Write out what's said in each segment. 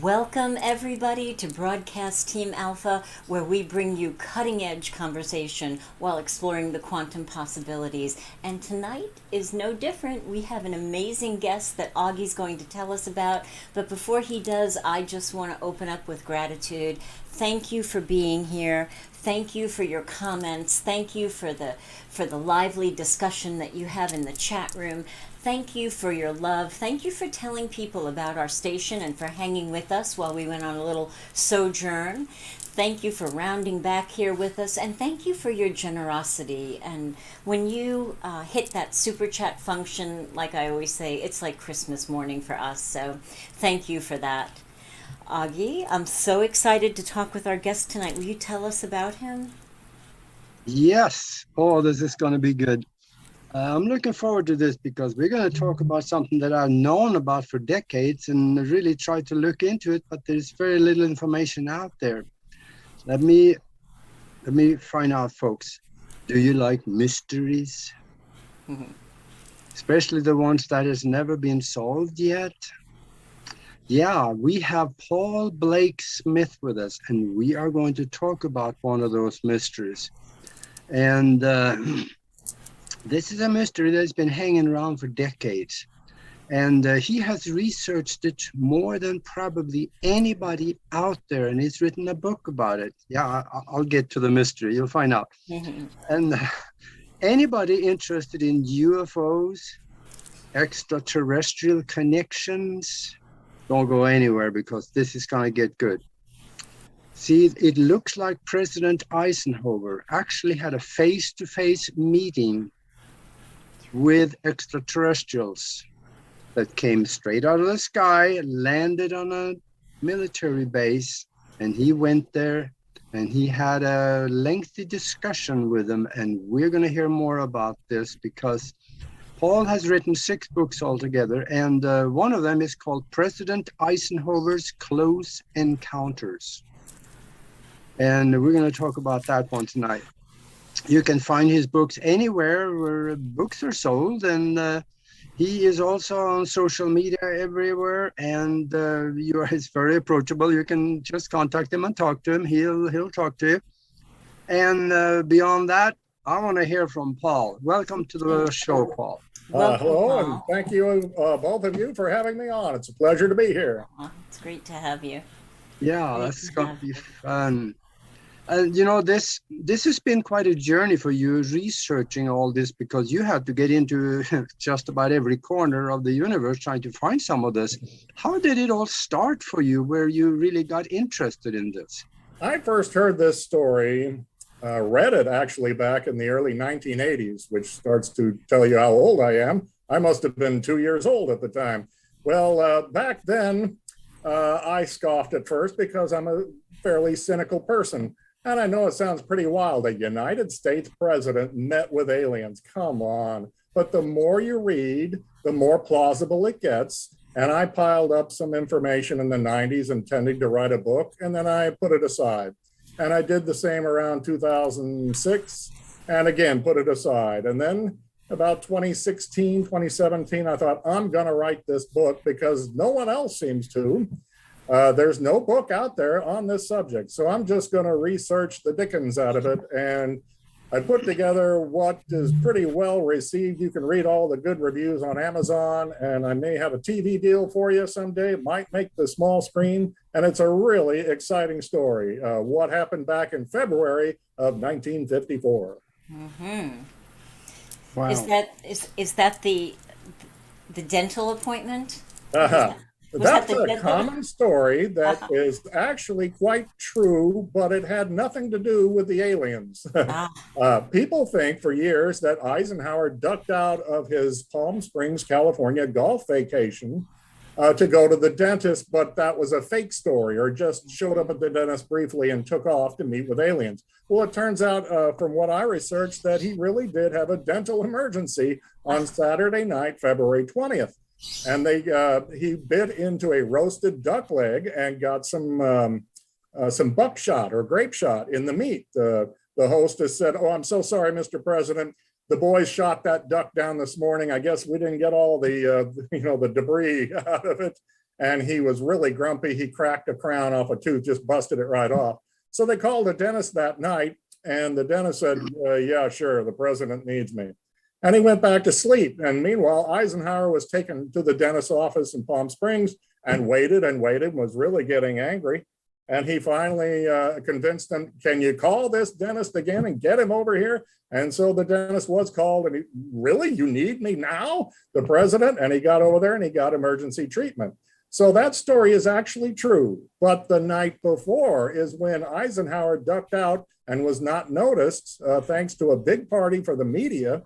Welcome, everybody, to Broadcast Team Alpha, where we bring you cutting-edge conversation while exploring the quantum possibilities. And tonight is no different. We have an amazing guest that Augie's going to tell us about. But before he does, I just want to open up with gratitude. Thank you for being here. Thank you for your comments. Thank you for the lively discussion that you have in the chat room. Thank you for your love. Thank you for telling people about our station and for hanging with us while we went on a little sojourn. Thank you for rounding back here with us, and thank you for your generosity. And when you hit that super chat function, like I always say, it's like Christmas morning for us. So thank you for that. Augie, I'm so excited to talk with our guest tonight. Will you tell us about him? Yes. Oh, this is going to be good. I'm looking forward to this because we're going to talk about something that I've known about for decades and really tried to look into it, but there's very little information out there. Let me find out, folks. Do you like mysteries? Mm-hmm. Especially the ones that has never been solved yet? Yeah, we have Paul Blake Smith with us, and we are going to talk about one of those mysteries. And this is a mystery that's been hanging around for decades. And he has researched it more than probably anybody out there, and he's written a book about it. Yeah, I'll get to the mystery. You'll find out. Mm-hmm. And anybody interested in UFOs, extraterrestrial connections, don't go anywhere because this is going to get good. See, it looks like President Eisenhower actually had a face-to-face meeting with extraterrestrials that came straight out of the sky, landed on a military base, and he went there and he had a lengthy discussion with them. And we're going to hear more about this because Paul has written 6 books altogether, and one of them is called President Eisenhower's Close Encounters. And we're going to talk about that one tonight. You can find his books anywhere where books are sold, and he is also on social media everywhere, and he's very approachable. You can just contact him and talk to him. He'll talk to you. And beyond that, I want to hear from Paul. Welcome to the show, Paul. Hello, and thank you, both of you, for having me on. It's a pleasure to be here. It's great to have you. Yeah, that's going to be fun. And this has been quite a journey for you researching all this, because you had to get into just about every corner of the universe trying to find some of this. How did it all start for you, where you really got interested in this? I first heard this story, read it actually back in the early 1980s, which starts to tell you how old I am. I must have been 2 years old at the time. Well, back then, I scoffed at first because I'm a fairly cynical person. And I know it sounds pretty wild. A United States president met with aliens. Come on. But the more you read, the more plausible it gets. And I piled up some information in the 90s intending to write a book, and then I put it aside. And I did the same around 2006, and again, put it aside. And then about 2016, 2017, I thought, I'm going to write this book because no one else seems to. There's no book out there on this subject. So I'm just going to research the dickens out of it. And I put together what is pretty well received. You can read all the good reviews on Amazon, and I may have a TV deal for you someday. It might make the small screen. And it's a really exciting story. What happened back in February of 1954. Mm-hmm. Wow. Is that the dental appointment? Uh-huh. That's a common story that is actually quite true, but it had nothing to do with the aliens. People think for years that Eisenhower ducked out of his Palm Springs, California golf vacation to go to the dentist, but that was a fake story, or just showed up at the dentist briefly and took off to meet with aliens. Well, it turns out from what I researched that he really did have a dental emergency on Saturday night, February 20th. And he bit into a roasted duck leg and got some buckshot or grape shot in the meat. The hostess said, "Oh, I'm so sorry, Mr. President. The boys shot that duck down this morning. I guess we didn't get all the the debris out of it." and he was really grumpy. He cracked a crown off a tooth, just busted it right off. So they called the dentist that night, and the dentist said, yeah, sure, the president needs me. And he went back to sleep. And meanwhile, Eisenhower was taken to the dentist's office in Palm Springs and waited, was really getting angry. And he finally convinced him, can you call this dentist again and get him over here? And so the dentist was called, and he, really, you need me now, the president? And he got over there and he got emergency treatment. So that story is actually true. But the night before is when Eisenhower ducked out and was not noticed, thanks to a big party for the media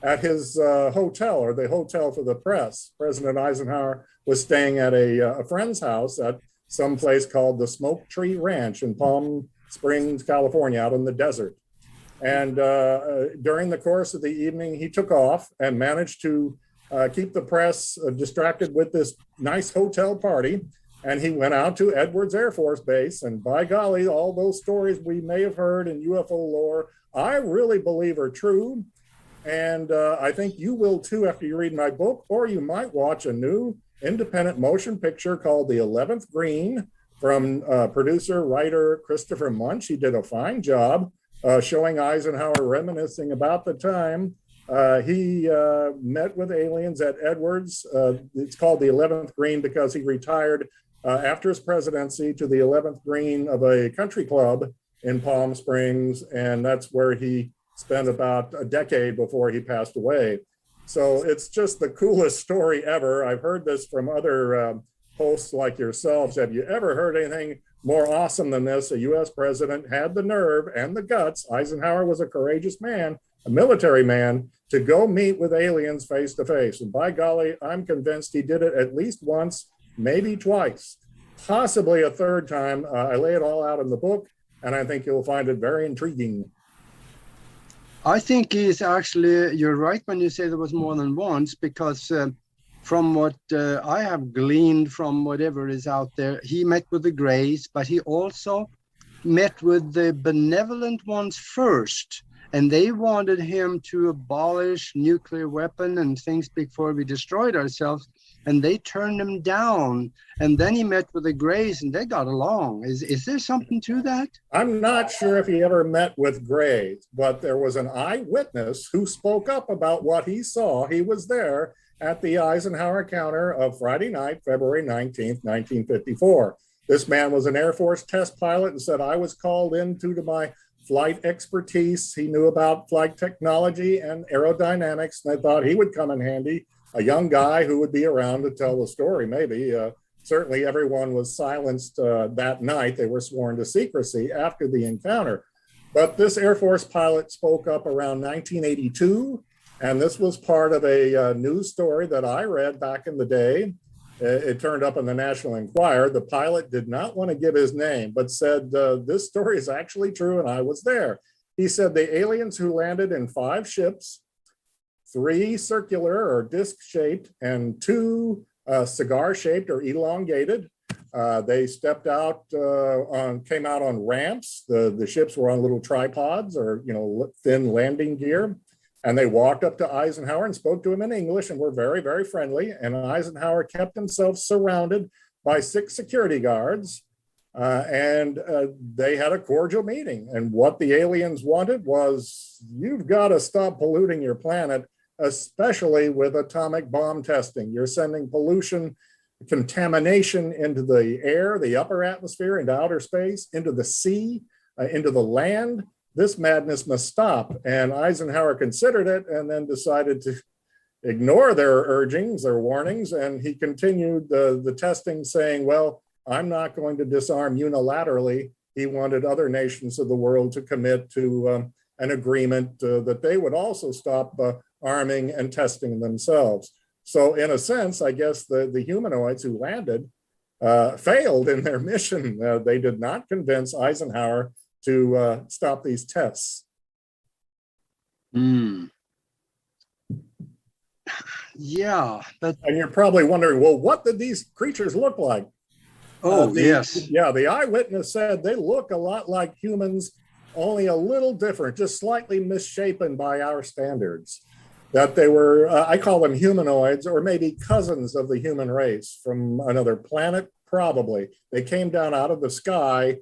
at his hotel, or the hotel for the press. President Eisenhower was staying at a friend's house at some place called the Smoke Tree Ranch in Palm Springs, California, out in the desert. And during the course of the evening, he took off and managed to keep the press distracted with this nice hotel party. And he went out to Edwards Air Force Base. And by golly, all those stories we may have heard in UFO lore, I really believe are true. And I think you will too after you read my book, or you might watch a new independent motion picture called The 11th Green from producer, writer Christopher Munch. He did a fine job showing Eisenhower reminiscing about the time he met with aliens at Edwards. It's called The 11th Green because he retired after his presidency to the 11th green of a country club in Palm Springs. And that's where he spent about a decade before he passed away. So it's just the coolest story ever. I've heard this from other hosts like yourselves. Have you ever heard anything more awesome than this? A US president had the nerve and the guts. Eisenhower was a courageous man, a military man, to go meet with aliens face to face. And by golly, I'm convinced he did it at least once, maybe twice, possibly a third time. I lay it all out in the book, and I think you'll find it very intriguing. I think he's actually, you're right when you say there was more than once, because from what I have gleaned from whatever is out there, he met with the Greys, but he also met with the benevolent ones first. And they wanted him to abolish nuclear weapon and things before we destroyed ourselves. And they turned him down. And then he met with the Greys and they got along. Is there something to that? I'm not sure if he ever met with Greys, but there was an eyewitness who spoke up about what he saw. He was there at the Eisenhower counter of Friday night, February 19th, 1954. This man was an Air Force test pilot and said, I was called in due to my flight expertise. He knew about flight technology and aerodynamics, and I thought he would come in handy. A young guy who would be around to tell the story, maybe. Certainly everyone was silenced that night. They were sworn to secrecy after the encounter. But this Air Force pilot spoke up around 1982, and this was part of a news story that I read back in the day. It turned up in the National Enquirer. The pilot did not want to give his name, but said, this story is actually true, and I was there. He said the aliens who landed in 5 ships, 3 circular or disc-shaped, and 2 cigar-shaped or elongated. They stepped out, came out on ramps. The ships were on little tripods or thin landing gear. And they walked up to Eisenhower and spoke to him in English and were very, very friendly. And Eisenhower kept himself surrounded by 6 security guards. And they had a cordial meeting. And what the aliens wanted was, you've got to stop polluting your planet, especially with atomic bomb testing. You're sending pollution, contamination into the air, the upper atmosphere, into outer space, into the sea, into the land. This madness must stop. And Eisenhower considered it and then decided to ignore their urgings, their warnings. And he continued the testing, saying, well, I'm not going to disarm unilaterally. He wanted other nations of the world to commit to an agreement that they would also stop arming and testing themselves. So in a sense, I guess the humanoids who landed failed in their mission. They did not convince Eisenhower to stop these tests. Yeah. And you're probably wondering, well, what did these creatures look like? Yes. Yeah, the eyewitness said they look a lot like humans, only a little different, just slightly misshapen by our standards. that they were, I call them humanoids, or maybe cousins of the human race from another planet, probably. They came down out of the sky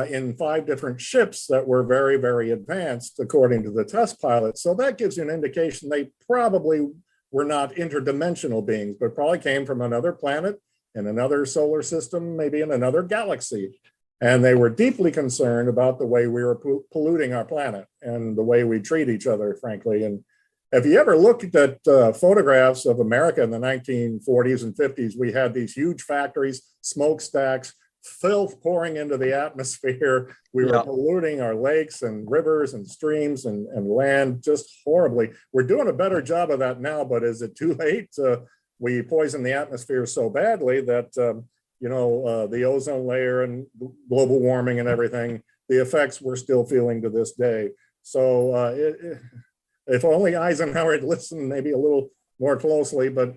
in 5 different ships that were very, very advanced, according to the test pilots. So that gives you an indication they probably were not interdimensional beings, but probably came from another planet in another solar system, maybe in another galaxy. And they were deeply concerned about the way we were polluting our planet and the way we treat each other, frankly. And if you ever looked at photographs of America in the 1940s and 50s, we had these huge factories, smokestacks, filth pouring into the atmosphere. We were polluting our lakes and rivers and streams and land just horribly. We're doing a better job of that now, but is it too late? We poison the atmosphere so badly that, the ozone layer and global warming and everything, the effects we're still feeling to this day. So if only Eisenhower had listened maybe a little more closely, but,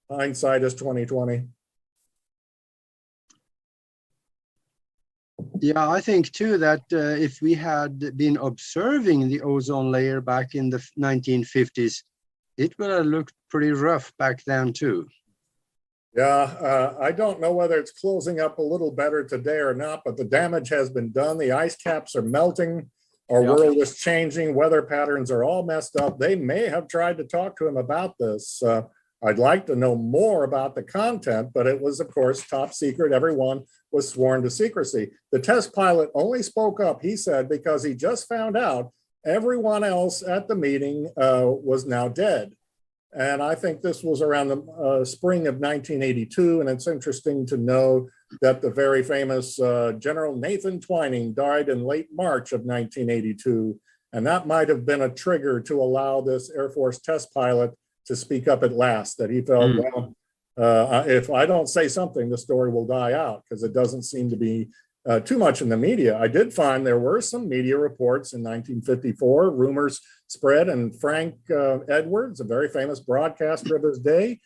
hindsight is 2020. Yeah, I think too that if we had been observing the ozone layer back in the 1950s, it would have looked pretty rough back then too. Yeah, I don't know whether it's closing up a little better today or not, but the damage has been done. The ice caps are melting. Our world is changing. Weather patterns are all messed up. They may have tried to talk to him about this. I'd like to know more about the content, but it was, of course, top secret. Everyone was sworn to secrecy. The test pilot only spoke up, he said, because he just found out everyone else at the meeting was now dead. And I think this was around the spring of 1982. And it's interesting to know that the very famous General Nathan Twining died in late March of 1982. And that might have been a trigger to allow this Air Force test pilot to speak up at last, that he felt, if I don't say something, the story will die out, because it doesn't seem to be too much in the media. I did find there were some media reports in 1954, rumors spread, and Frank Edwards, a very famous broadcaster of his day,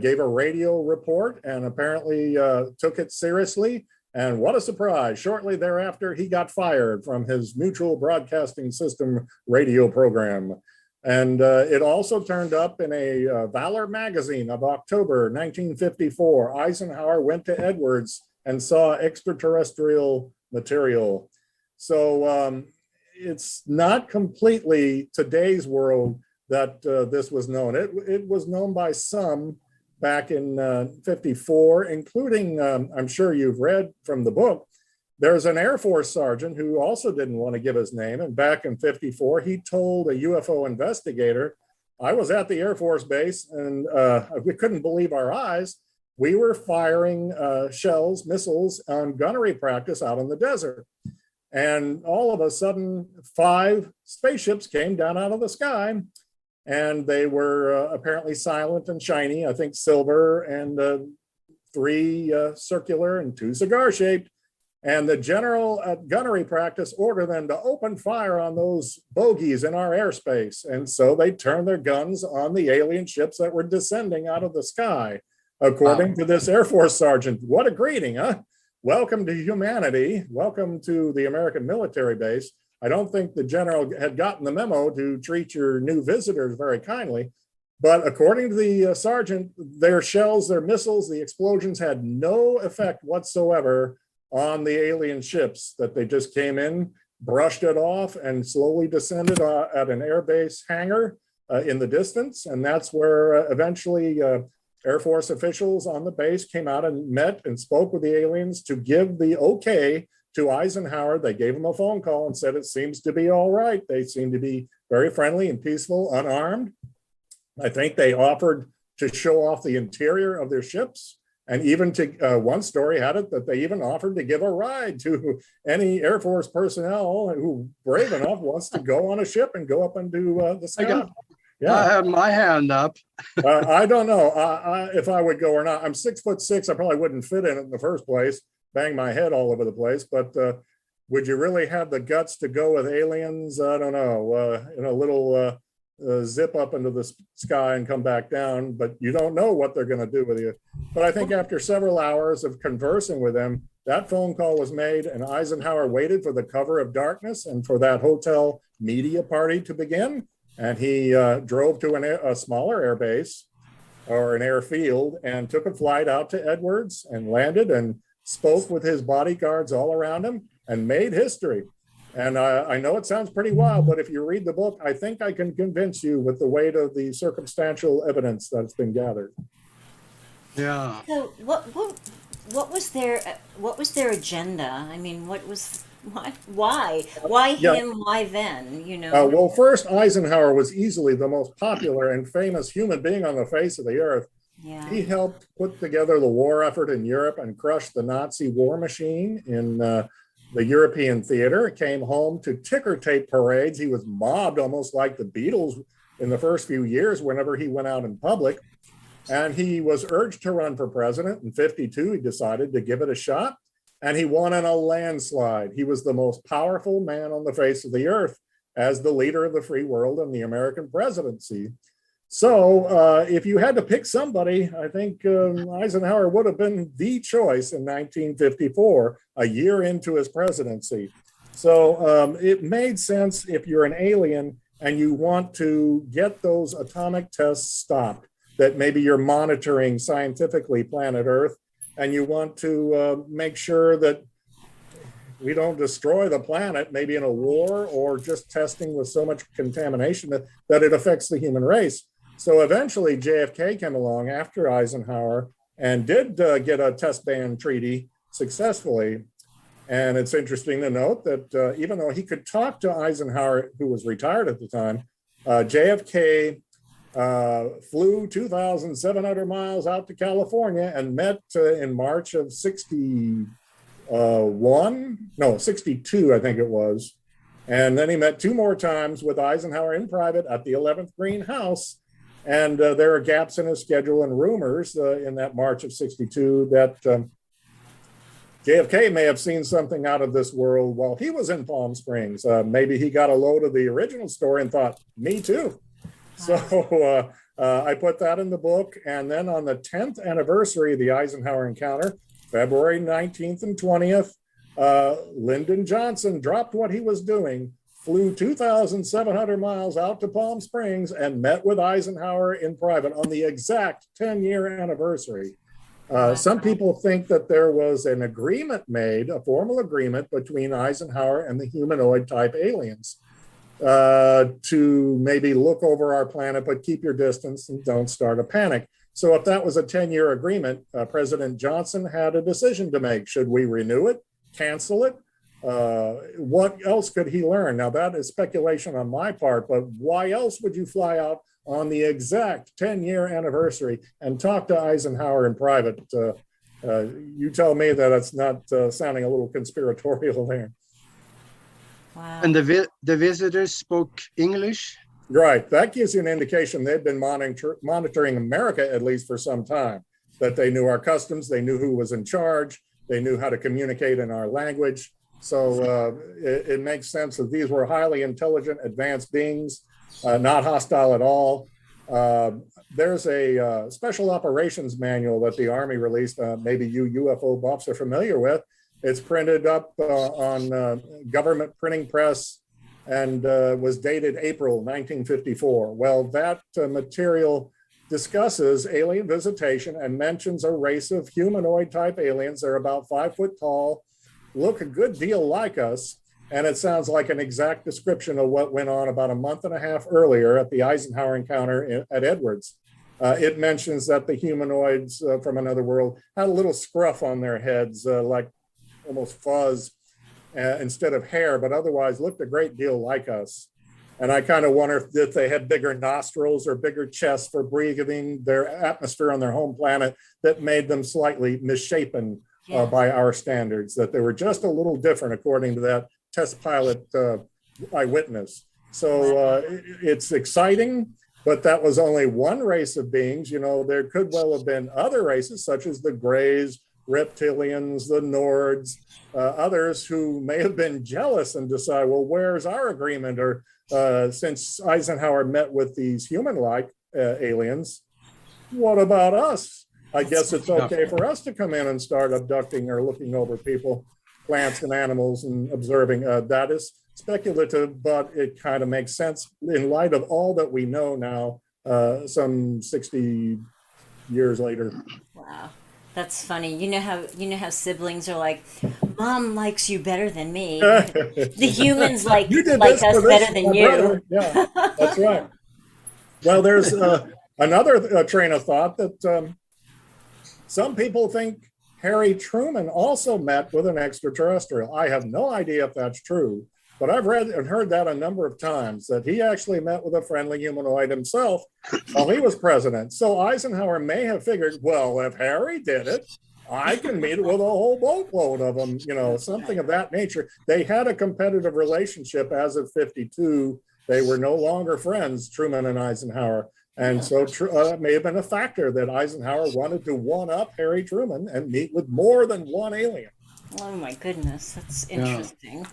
gave a radio report and apparently took it seriously. And what a surprise. Shortly thereafter, he got fired from his Mutual Broadcasting System radio program. And it also turned up in a Valor magazine of October 1954. Eisenhower went to Edwards and saw extraterrestrial material. So it's not completely today's world that this was known. It was known by some back in 54, including, I'm sure you've read from the book, there's an Air Force sergeant who also didn't want to give his name. And back in 54, he told a UFO investigator, I was at the Air Force base and we couldn't believe our eyes. We were firing shells, missiles on gunnery practice out in the desert. And all of a sudden, 5 spaceships came down out of the sky, and they were apparently silent and shiny, I think silver, and 3 circular and 2 cigar-shaped. And the general at gunnery practice ordered them to open fire on those bogeys in our airspace. And so they turned their guns on the alien ships that were descending out of the sky. According to this Air Force sergeant, what a greeting, huh? Welcome to humanity. Welcome to the American military base. I don't think the general had gotten the memo to treat your new visitors very kindly. But according to the sergeant, their shells, their missiles, the explosions had no effect whatsoever on the alien ships, that they just came in, brushed it off, and slowly descended at an airbase hangar in the distance. And that's where eventually Air Force officials on the base came out and met and spoke with the aliens to give the okay to Eisenhower. They gave him a phone call and said, it seems to be all right. They seem to be very friendly and peaceful, unarmed. I think they offered to show off the interior of their ships. And even to one story had it that they even offered to give a ride to any Air Force personnel who brave enough wants to go on a ship and go up into the sky. I have my hand up. I don't know if I would go or not. I'm 6'6". I probably wouldn't fit in it in the first place, bang my head all over the place. But would you really have the guts to go with aliens? I don't know. In a little zip up into the sky and come back down, but you don't know what they're going to do with you. But I think after several hours of conversing with them, that phone call was made, and Eisenhower waited for the cover of darkness and for that hotel media party to begin. And he drove to a smaller air base or an airfield and took a flight out to Edwards and landed and spoke with his bodyguards all around him and made history. And I know it sounds pretty wild, but if you read the book, I think I can convince you with the weight of the circumstantial evidence that's been gathered. Yeah. So what was their agenda? I mean, why him? Why then? You know. Well, first, Eisenhower was easily the most popular and famous human being on the face of the earth. Yeah. He helped put together the war effort in Europe and crushed the Nazi war machine in the European theater. Came home to ticker tape parades. He was mobbed almost like the Beatles in the first few years whenever he went out in public. And he was urged to run for president. In 1952, he decided to give it a shot, and he won in a landslide. He was the most powerful man on the face of the earth as the leader of the free world and the American presidency. So if you had to pick somebody, I think Eisenhower would have been the choice in 1954, a year into his presidency. So it made sense if you're an alien and you want to get those atomic tests stopped, that maybe you're monitoring scientifically planet Earth, and you want to make sure that we don't destroy the planet, maybe in a war or just testing with so much contamination that it affects the human race. So eventually JFK came along after Eisenhower and did get a test ban treaty successfully. And it's interesting to note that even though he could talk to Eisenhower, who was retired at the time, JFK flew 2,700 miles out to California and met in March of 62, I think it was. And then he met two more times with Eisenhower in private at the 11th Green House. And there are gaps in his schedule and rumors in that March of 62 that JFK may have seen something out of this world while he was in Palm Springs. Maybe he got a load of the original story and thought, me too. So I put that in the book. And then on the 10th anniversary of the Eisenhower encounter, February 19th and 20th, Lyndon Johnson dropped what he was doing, flew 2,700 miles out to Palm Springs and met with Eisenhower in private on the exact 10-year anniversary. Some people think that there was an agreement made, a formal agreement between Eisenhower and the humanoid type aliens. To maybe look over our planet, but keep your distance and don't start a panic. So if that was a 10-year agreement, President Johnson had a decision to make. Should we renew it, cancel it? What else could he learn? Now that is speculation on my part, but why else would you fly out on the exact 10-year anniversary and talk to Eisenhower in private? You tell me that it's not sounding a little conspiratorial there. Wow. And the visitors spoke English? Right. That gives you an indication they've been monitoring America, at least for some time, that they knew our customs, they knew who was in charge, they knew how to communicate in our language. So it makes sense that these were highly intelligent, advanced beings, not hostile at all. There's a special operations manual that the Army released, maybe you UFO buffs are familiar with. It's printed up on government printing press and was dated April 1954. Well, that material discusses alien visitation and mentions a race of humanoid type aliens. They're about 5 foot tall, look a good deal like us. And it sounds like an exact description of what went on about a month and a half earlier at the Eisenhower encounter at Edwards. It mentions that the humanoids from another world had a little scruff on their heads, like almost fuzz instead of hair, but otherwise looked a great deal like us. And I kind of wonder if they had bigger nostrils or bigger chests for breathing their atmosphere on their home planet that made them slightly misshapen by our standards, that they were just a little different according to that test pilot Eyewitness. So it's exciting, but that was only one race of beings. You know, there could well have been other races such as the Greys, reptilians, the Nords, others who may have been jealous and decide, well, where's our agreement? Or since Eisenhower met with these human-like aliens, what about us? I guess it's okay for us to come in and start abducting or looking over people, plants and animals and observing. That is speculative, but it kind of makes sense in light of all that we know now, some 60 years later. Wow. That's funny. You know how siblings are like, Mom likes you better than me. The humans like You did like this us for this, better than my you. brother. Yeah, that's right. Well, there's another train of thought that some people think Harry Truman also met with an extraterrestrial. I have no idea if that's true, but I've read and heard that a number of times, that he actually met with a friendly humanoid himself while he was president. So Eisenhower may have figured, well, if Harry did it, I can meet with a whole boatload of them, something of that nature. They had a competitive relationship as of 52. They were no longer friends, Truman and Eisenhower. And so it may have been a factor that Eisenhower wanted to one-up Harry Truman and meet with more than one alien. Oh my goodness, that's interesting.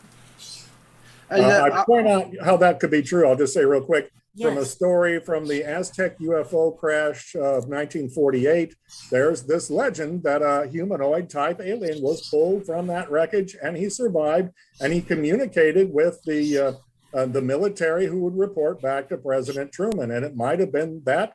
I point out how that could be true. I'll just say real quick, from a Yes. story from the Aztec UFO crash of 1948, there's this legend that a humanoid type alien was pulled from that wreckage and he survived, and he communicated with the military who would report back to President Truman. And it might have been that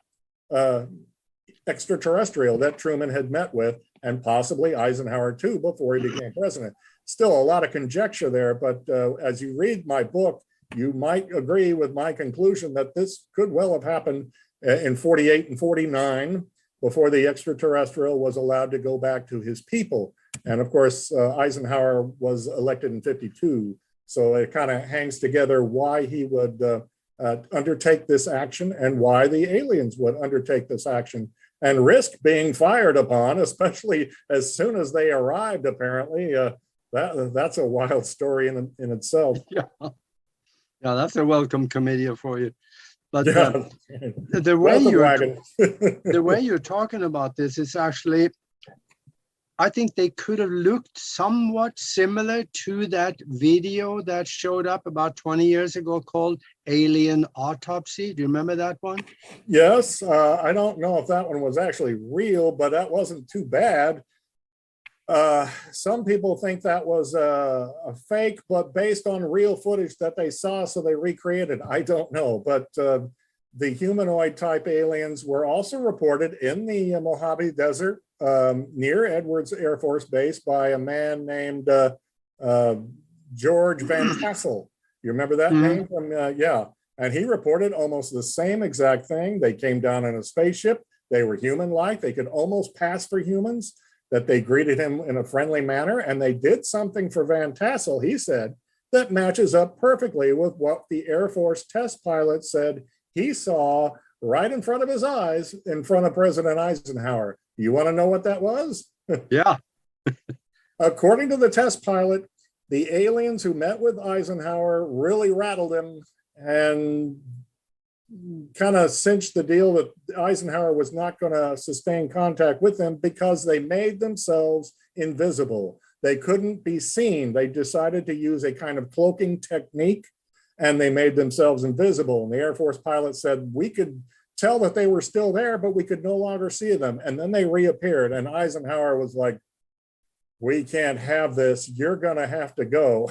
extraterrestrial that Truman had met with, and possibly Eisenhower too, before he became president. Still a lot of conjecture there, but as you read my book, you might agree with my conclusion that this could well have happened in 48 and 49, before the extraterrestrial was allowed to go back to his people. And of course, Eisenhower was elected in 52. So it kind of hangs together why he would undertake this action and why the aliens would undertake this action and risk being fired upon, especially as soon as they arrived, apparently. That's a wild story in itself. Yeah, that's a welcome committee for you. But Yeah. the way you're talking about this is actually, I think they could have looked somewhat similar to that video that showed up about 20 years ago called Alien Autopsy. Do you remember that one? Yes, I don't know if that one was actually real, but that wasn't too bad. Some people think that was a fake, but based on real footage that they saw, so they recreated. I don't know, but the humanoid type aliens were also reported in the Mojave Desert near Edwards Air Force Base by a man named George Van Tassel. You remember that name from, yeah. And he reported almost the same exact thing. They came down in a spaceship. They were human-like. They could almost pass for humans, that they greeted him in a friendly manner. And they did something for Van Tassel, he said, that matches up perfectly with what the Air Force test pilot said he saw right in front of his eyes in front of President Eisenhower. You want to know what that was? Yeah. According to the test pilot, the aliens who met with Eisenhower really rattled him and kind of cinched the deal that Eisenhower was not going to sustain contact with them because they made themselves invisible. They couldn't be seen. They decided to use a kind of cloaking technique, and they made themselves invisible. And the Air Force pilot said, we could tell that they were still there, but we could no longer see them. And then they reappeared. And Eisenhower was like, we can't have this. You're going to have to go.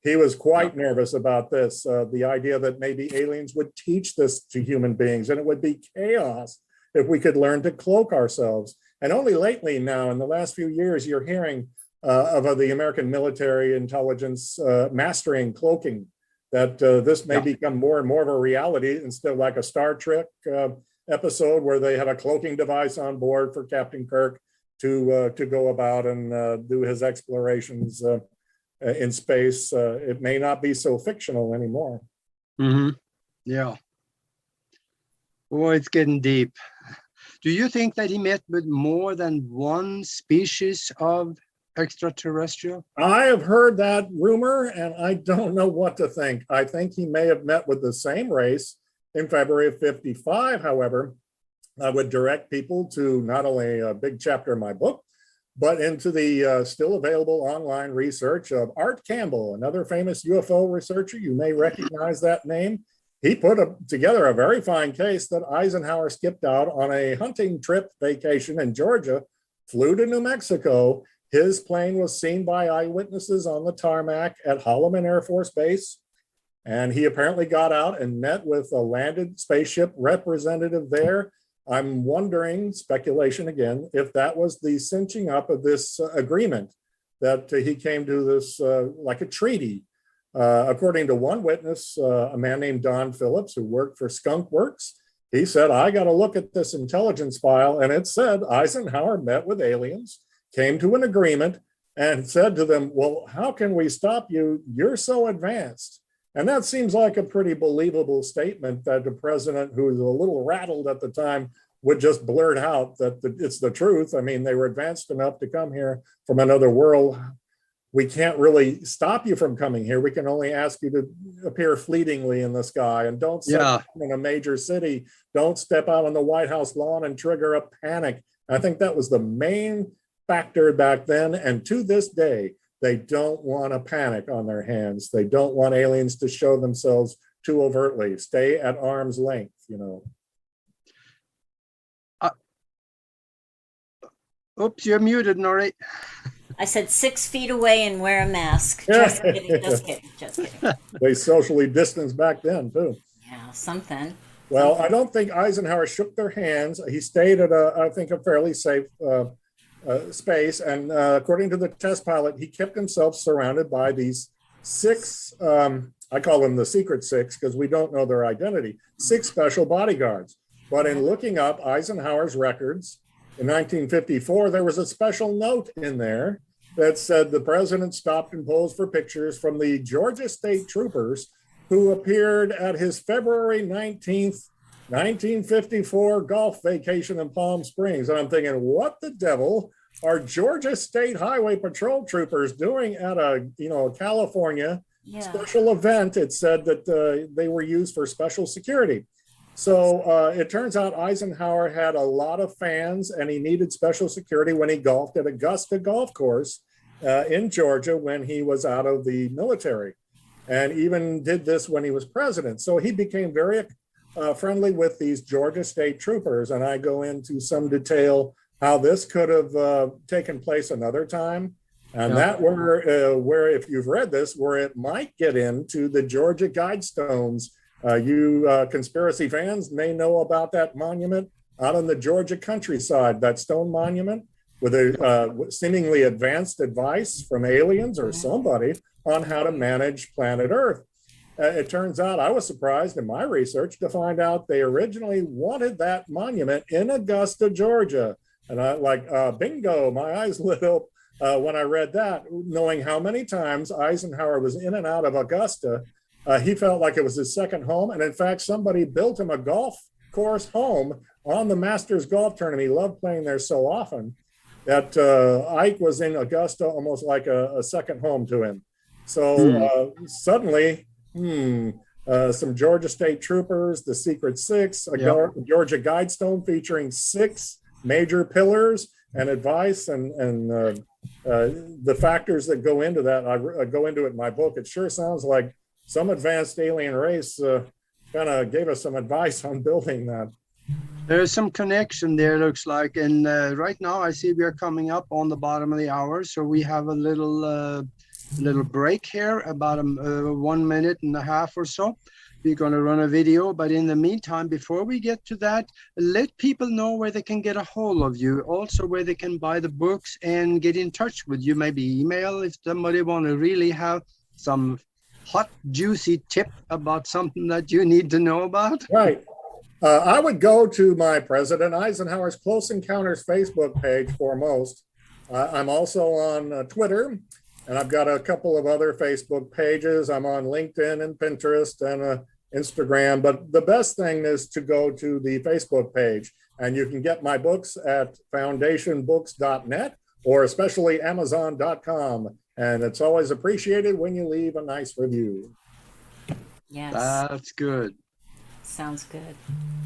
He was quite nervous about this, the idea that maybe aliens would teach this to human beings, and it would be chaos if we could learn to cloak ourselves. And only lately now, in the last few years, you're hearing of the American military intelligence mastering cloaking, that this may become more and more of a reality instead of like a Star Trek episode where they have a cloaking device on board for Captain Kirk to go about and do his explorations in space. It may not be so fictional anymore. Yeah. Oh, it's getting deep. Do you think that he met with more than one species of extraterrestrial? I have heard that rumor, and I don't know what to think. I think he may have met with the same race in February of 55. However, I would direct people to not only a big chapter in my book, but into the still available online research of Art Campbell, another famous UFO researcher. You may recognize that name. He put together a very fine case that Eisenhower skipped out on a hunting trip vacation in Georgia, flew to New Mexico, His plane was seen by eyewitnesses on the tarmac at Holloman Air Force Base. And he apparently got out and met with a landed spaceship representative there. I'm wondering, speculation again, if that was the cinching up of this agreement that he came to this like a treaty. According to one witness, a man named Don Phillips, who worked for Skunk Works, he said, I got to look at this intelligence file. And it said Eisenhower met with aliens, came to an agreement, and said to them, well, how can we stop you? You're so advanced. And that seems like a pretty believable statement that the president, who was a little rattled at the time, would just blurt out that it's the truth. I mean, they were advanced enough to come here from another world. We can't really stop you from coming here. We can only ask you to appear fleetingly in the sky, and don't set in a major city. Don't step out on the White House lawn and trigger a panic. I think that was the main factor back then. And to this day, they don't want a panic on their hands. They don't want aliens to show themselves too overtly. Stay at arm's length, you know. Oops, you're muted, Nori. I said 6 feet away and wear a mask. Just kidding, just kidding, just kidding. They socially distanced back then, too. Yeah, something. Well, I don't think Eisenhower shook their hands. He stayed at, I think, a fairly safe space. And according to the test pilot, he kept himself surrounded by these 6, I call them the secret 6 because we don't know their identity, 6 special bodyguards. But in looking up Eisenhower's records, in 1954, there was a special note in there that said the president stopped and posed for pictures from the Georgia State Troopers who appeared at his February 19th, 1954 golf vacation in Palm Springs. And I'm thinking, what the devil are Georgia State Highway Patrol troopers doing at a, California special event? It said that they were used for special security. So it turns out Eisenhower had a lot of fans, and he needed special security when he golfed at Augusta Golf Course in Georgia when he was out of the military, and even did this when he was president. So he became very friendly with these Georgia State Troopers, and I go into some detail how this could have taken place another time. And that where, if you've read this, where it might get into the Georgia Guidestones. You conspiracy fans may know about that monument out in the Georgia countryside, that stone monument with a seemingly advanced advice from aliens or somebody on how to manage planet Earth. It turns out I was surprised in my research to find out they originally wanted that monument in Augusta, Georgia. And I bingo, my eyes lit up when I read that, knowing how many times Eisenhower was in and out of Augusta. He felt like it was his second home. And in fact, somebody built him a golf course home on the Masters Golf Tournament. He loved playing there so often that Ike was in Augusta almost like a second home to him. So suddenly, some Georgia State Troopers, the Secret 6, a Georgia Guidestone featuring 6 major pillars and advice and the factors that go into that. I go into it in my book. It sure sounds like some advanced alien race kind of gave us some advice on building that. There's some connection there, looks like. And right now I see we are coming up on the bottom of the hour. So we have a little break here, about 1 minute and a half or so. We're going to run a video. But in the meantime, before we get to that, let people know where they can get a hold of you. Also where they can buy the books and get in touch with you. Maybe email if somebody want to really have some hot, juicy tip about something that you need to know about? Right. I would go to my President Eisenhower's Close Encounters Facebook page foremost. I'm also on Twitter, and I've got a couple of other Facebook pages. I'm on LinkedIn and Pinterest and Instagram. But the best thing is to go to the Facebook page, and you can get my books at foundationbooks.net or especially Amazon.com. And it's always appreciated when you leave a nice review. Yes. That's good. Sounds good.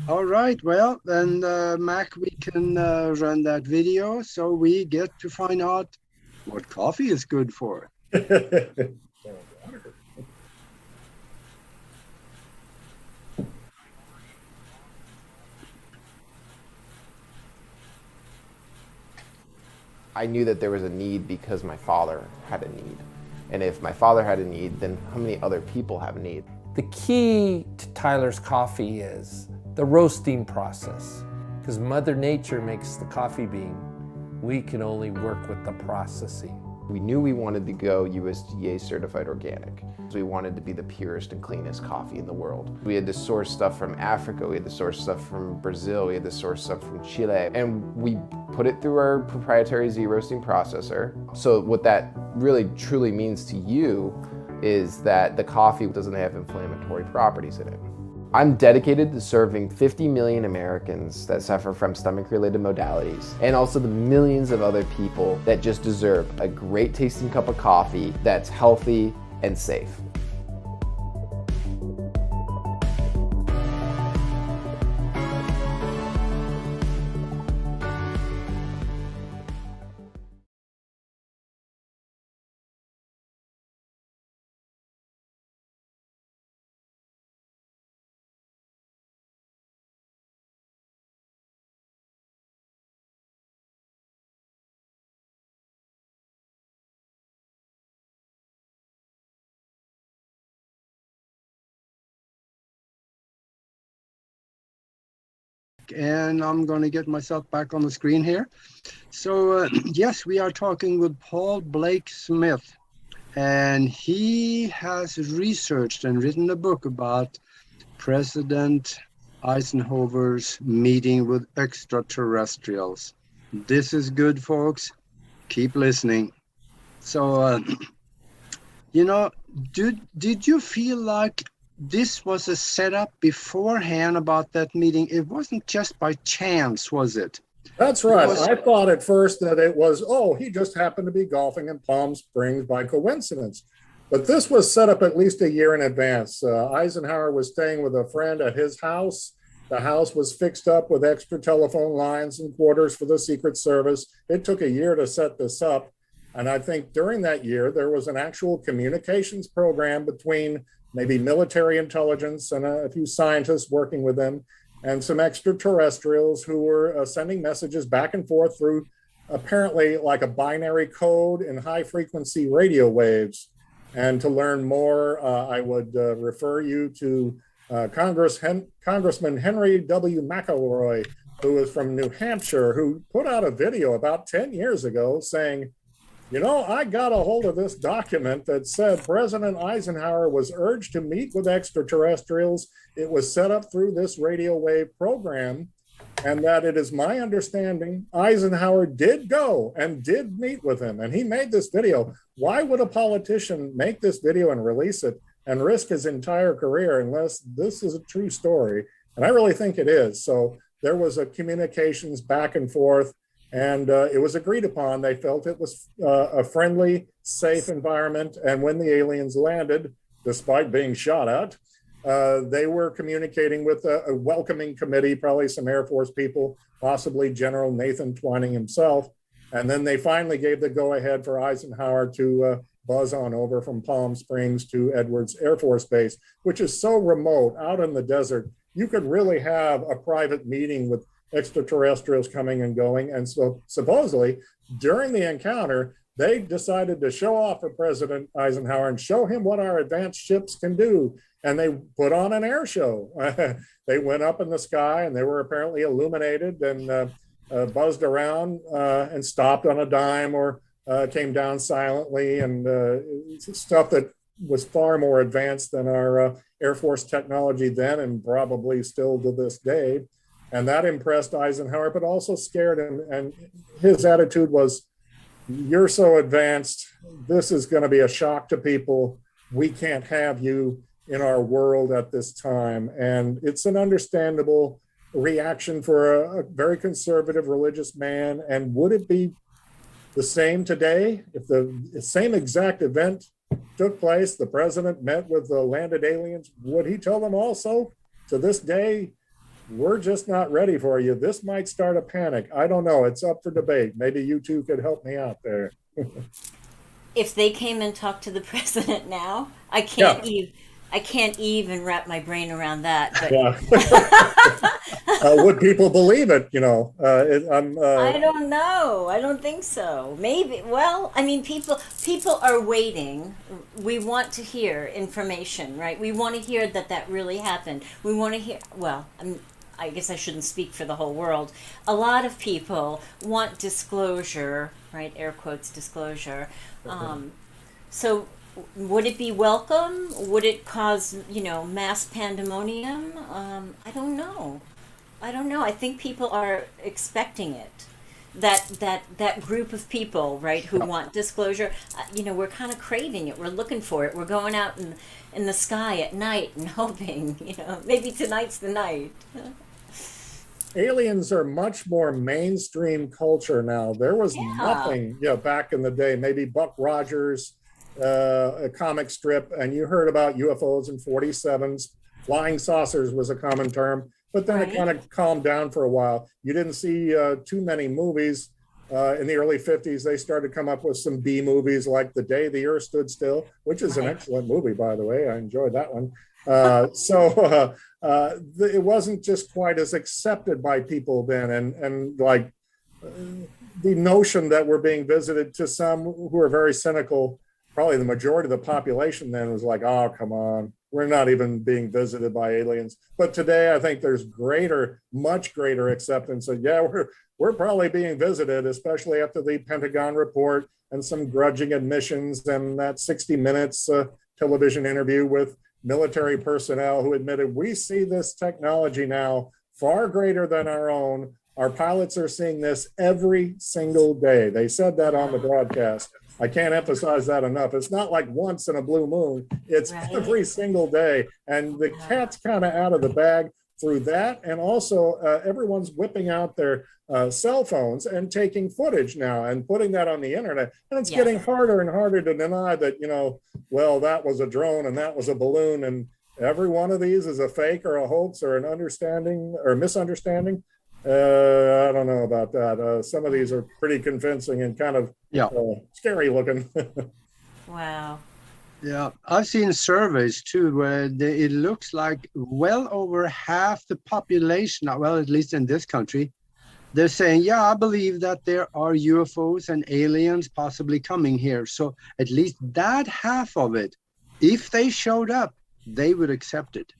All right. Well, then, Mac, we can run that video so we get to find out what coffee is good for. I knew that there was a need because my father had a need. And if my father had a need, then how many other people have a need? The key to Tyler's coffee is the roasting process. Because Mother Nature makes the coffee bean. We can only work with the processing. We knew we wanted to go USDA certified organic. So we wanted to be the purest and cleanest coffee in the world. We had to source stuff from Africa, we had to source stuff from Brazil, we had to source stuff from Chile, and we put it through our proprietary Z-roasting processor. So what that really truly means to you is that the coffee doesn't have inflammatory properties in it. I'm dedicated to serving 50 million Americans that suffer from stomach-related modalities, and also the millions of other people that just deserve a great tasting cup of coffee that's healthy and safe. And I'm going to get myself back on the screen here. So yes, we are talking with Paul Blake Smith, and he has researched and written a book about President Eisenhower's meeting with extraterrestrials. This is good, folks. Keep listening. So, did you feel like this was a setup beforehand about that meeting? It wasn't just by chance, was it? That's right. I thought at first that it was, he just happened to be golfing in Palm Springs by coincidence. But this was set up at least a year in advance. Eisenhower was staying with a friend at his house. The house was fixed up with extra telephone lines and quarters for the Secret Service. It took a year to set this up. And I think during that year, there was an actual communications program between maybe military intelligence and a few scientists working with them, and some extraterrestrials who were sending messages back and forth through apparently like a binary code in high frequency radio waves. And to learn more, I would refer you to Congressman Henry W. McElroy, who is from New Hampshire, who put out a video about 10 years ago saying, I got a hold of this document that said President Eisenhower was urged to meet with extraterrestrials. It was set up through this radio wave program, and that it is my understanding Eisenhower did go and did meet with him, and he made this video. Why would a politician make this video and release it and risk his entire career unless this is a true story? And I really think it is. So there was a communications back and forth, and it was agreed upon. They felt it was a friendly, safe environment. And when the aliens landed, despite being shot at, they were communicating with a welcoming committee, probably some Air Force people, possibly General Nathan Twining himself. And then they finally gave the go-ahead for Eisenhower to buzz on over from Palm Springs to Edwards Air Force Base, which is so remote, out in the desert. You could really have a private meeting with extraterrestrials coming and going. And so supposedly during the encounter, they decided to show off for President Eisenhower and show him what our advanced ships can do. And they put on an air show. They went up in the sky and they were apparently illuminated and buzzed around and stopped on a dime or came down silently, and stuff that was far more advanced than our Air Force technology then and probably still to this day. And that impressed Eisenhower, but also scared him. And his attitude was, you're so advanced, this is going to be a shock to people. We can't have you in our world at this time. And it's an understandable reaction for a very conservative religious man. And would it be the same today? If the same exact event took place, the president met with the landed aliens, would he tell them also, to this day, we're just not ready for you? This might start a panic. I don't know. It's up for debate. Maybe you two could help me out there. If they came and talked to the president now, I can't even wrap my brain around that. But Would people believe it? I don't know. I don't think so. Maybe. Well, I mean, people are waiting. We want to hear information, right? We want to hear that really happened. We want to hear. Well, I guess I shouldn't speak for the whole world. A lot of people want disclosure, right? Air quotes disclosure. So, would it be welcome? Would it cause mass pandemonium? I don't know. I think people are expecting it. That group of people, right, who want disclosure, we're kind of craving it. We're looking for it. We're going out in the sky at night and hoping, maybe tonight's the night. Aliens are much more mainstream culture now. There was nothing, back in the day, maybe Buck Rogers, a comic strip, and you heard about UFOs and 47s. Flying saucers was a common term. But then it kind of calmed down for a while. You didn't see too many movies. In the early 50s, they started to come up with some B movies like The Day the Earth Stood Still, which is an excellent movie, by the way. I enjoyed that one. It wasn't just quite as accepted by people then. And like the notion that we're being visited, to some who are very cynical, probably the majority of the population then was like, oh, come on. We're not even being visited by aliens. But today, I think there's much greater acceptance of, we're probably being visited, especially after the Pentagon report and some grudging admissions and that 60 Minutes television interview with military personnel who admitted, we see this technology now far greater than our own. Our pilots are seeing this every single day. They said that on the broadcast. I can't emphasize that enough. It's not like once in a blue moon. It's every single day. And the cat's kind of out of the bag through that. And also everyone's whipping out their cell phones and taking footage now and putting that on the internet. And it's getting harder and harder to deny that, that was a drone and that was a balloon. And every one of these is a fake or a hoax or an understanding or misunderstanding. I don't know about that. Some of these are pretty convincing and kind of scary looking. Wow. Yeah, I've seen surveys too where it looks like well over half the population, well, at least in this country, they're saying, I believe that there are UFOs and aliens possibly coming here. So at least that half of it, if they showed up, they would accept it.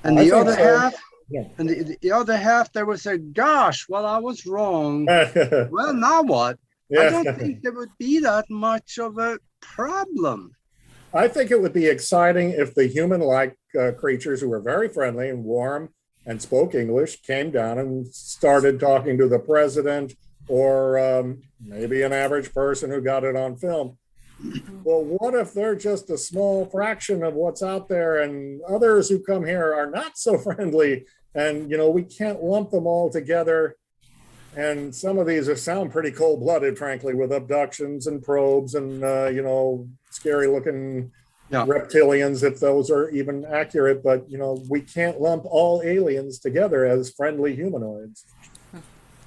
And the other half... Yeah. And the other half, there was a gosh, well, I was wrong. Well, now what? I don't think there would be that much of a problem. I think it would be exciting if the human-like creatures who were very friendly and warm and spoke English came down and started talking to the president or maybe an average person who got it on film. Well, what if they're just a small fraction of what's out there and others who come here are not so friendly? And, we can't lump them all together. And some of these sound pretty cold-blooded, frankly, with abductions and probes and, scary-looking reptilians, if those are even accurate. But, we can't lump all aliens together as friendly humanoids.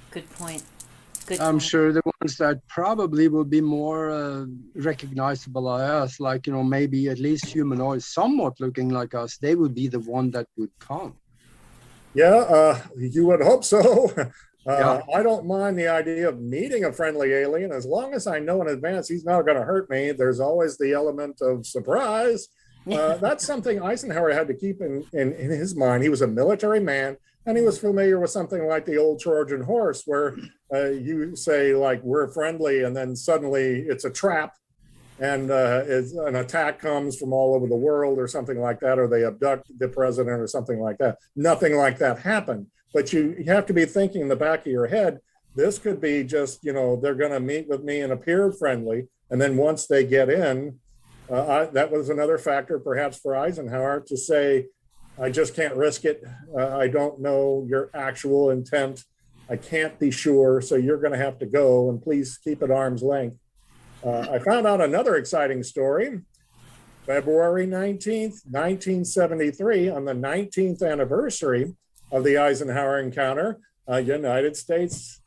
Good point. I'm sure the ones that probably will be more recognizable by us, like, maybe at least humanoids somewhat looking like us, they would be the one that would come. Yeah, you would hope so. I don't mind the idea of meeting a friendly alien as long as I know in advance he's not going to hurt me. There's always the element of surprise. That's something Eisenhower had to keep in his mind. He was a military man, and he was familiar with something like the old Trojan horse, where you say, like, we're friendly, and then suddenly it's a trap. And an attack comes from all over the world or something like that, or they abduct the president or something like that. Nothing like that happened. But you have to be thinking in the back of your head, this could be just, they're going to meet with me and appear friendly. And then once they get in, that was another factor perhaps for Eisenhower to say, I just can't risk it. I don't know your actual intent. I can't be sure. So you're going to have to go, and please keep at arm's length. I found out another exciting story. February 19th, 1973, on the 19th anniversary of the Eisenhower encounter, United States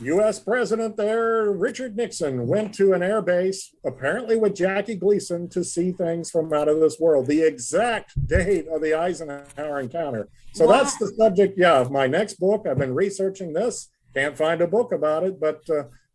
U.S. President there, Richard Nixon, went to an air base, apparently with Jackie Gleason, to see things from out of this world. The exact date of the Eisenhower encounter. So that's the subject, of my next book. I've been researching this. Can't find a book about it, but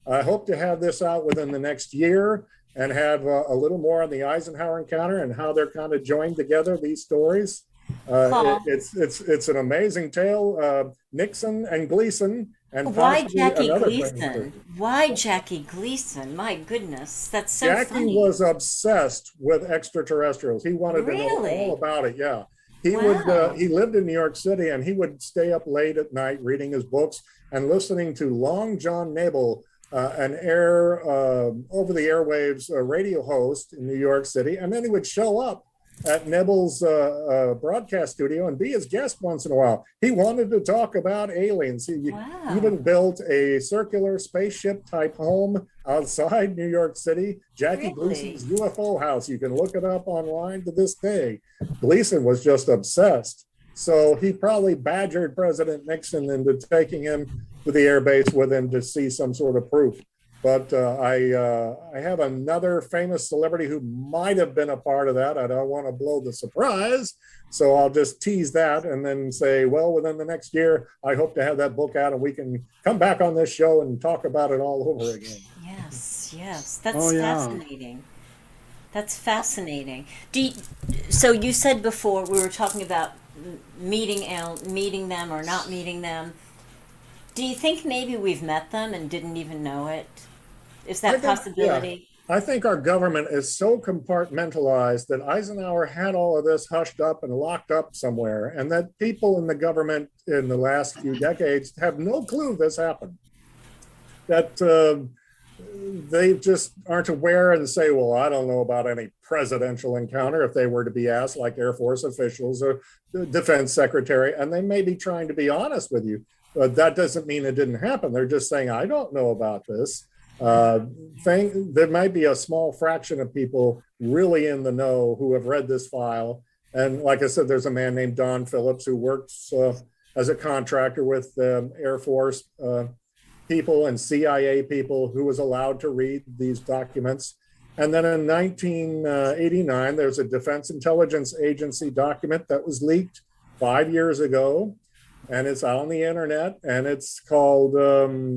I hope to have this out within the next year and have a little more on the Eisenhower encounter and how they're kind of joined together, these stories. It's an amazing tale. Nixon and Gleason. And why Jackie Gleason? Why Jackie Gleason? My goodness, that's so Jackie funny. was obsessed with extraterrestrials. He wanted to know all about it. Yeah, he lived in New York City, and he would stay up late at night reading his books and listening to Long John Nebel, an over the airwaves radio host in New York City, and then he would show up at Nebel's broadcast studio and be his guest once in a while. He wanted to talk about aliens. He even built a circular spaceship type home outside New York City, Jackie Gleason's UFO house. You can look it up online to this day. Gleason was just obsessed. So he probably badgered President Nixon into taking him to the air base with him to see some sort of proof. But I have another famous celebrity who might have been a part of that. I don't want to blow the surprise, so I'll just tease that and then say, well, within the next year, I hope to have that book out and we can come back on this show and talk about it all over again. Yes, that's fascinating. That's fascinating. So you said before we were talking about meeting them or not meeting them. Do you think maybe we've met them and didn't even know it? Is that a possibility? Yeah. I think our government is so compartmentalized that Eisenhower had all of this hushed up and locked up somewhere, and that people in the government in the last few decades have no clue this happened. That they just aren't aware and say, well, I don't know about any presidential encounter if they were to be asked, like Air Force officials or the defense secretary, and they may be trying to be honest with you. But that doesn't mean it didn't happen. They're just saying, I don't know about this. There might be a small fraction of people really in the know who have read this file. And like I said, there's a man named Don Phillips who works as a contractor with Air Force people and CIA people who was allowed to read these documents. And then in 1989, there's a Defense Intelligence Agency document that was leaked 5 years ago. And it's on the internet, and it's called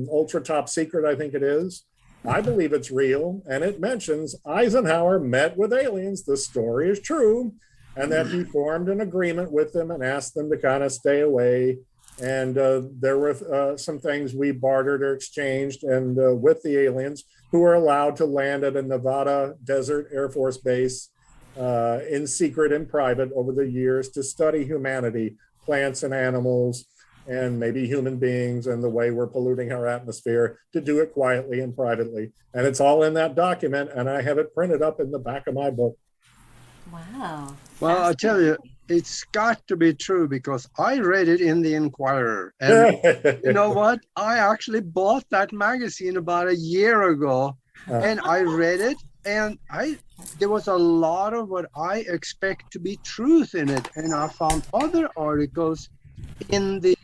Ultra Top Secret, I think it is. I believe it's real, and it mentions Eisenhower met with aliens. The story is true, and that he formed an agreement with them and asked them to kind of stay away. And there were some things we bartered or exchanged, and with the aliens who were allowed to land at a Nevada Desert Air Force Base in secret and private over the years to study humanity, plants and animals, and maybe human beings and the way we're polluting our atmosphere, to do it quietly and privately. And it's all in that document, and I have it printed up in the back of my book. Wow. Well, I tell you, it's got to be true because I read it in the Inquirer. And you know what? I actually bought that magazine about a year ago, and I read it, and there was a lot of what I expect to be truth in it. And I found other articles in the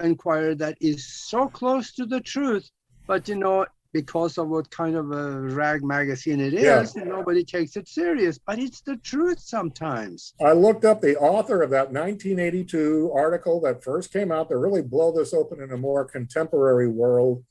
Inquirer that is so close to the truth, but because of what kind of a rag magazine it is, nobody takes it serious, but it's the truth sometimes. I looked up the author of that 1982 article that first came out to really blow this open in a more contemporary world.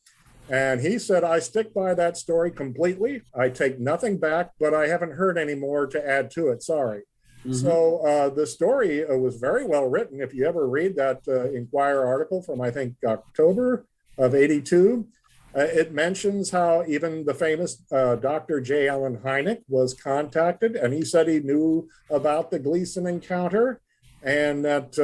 And he said, I stick by that story completely. I take nothing back, but I haven't heard any more to add to it. Sorry. Mm-hmm. So the story was very well written. If you ever read that Inquirer article from, I think, October of 82, it mentions how even the famous Dr. J. Allen Hynek was contacted, and he said he knew about the Gleason encounter, and that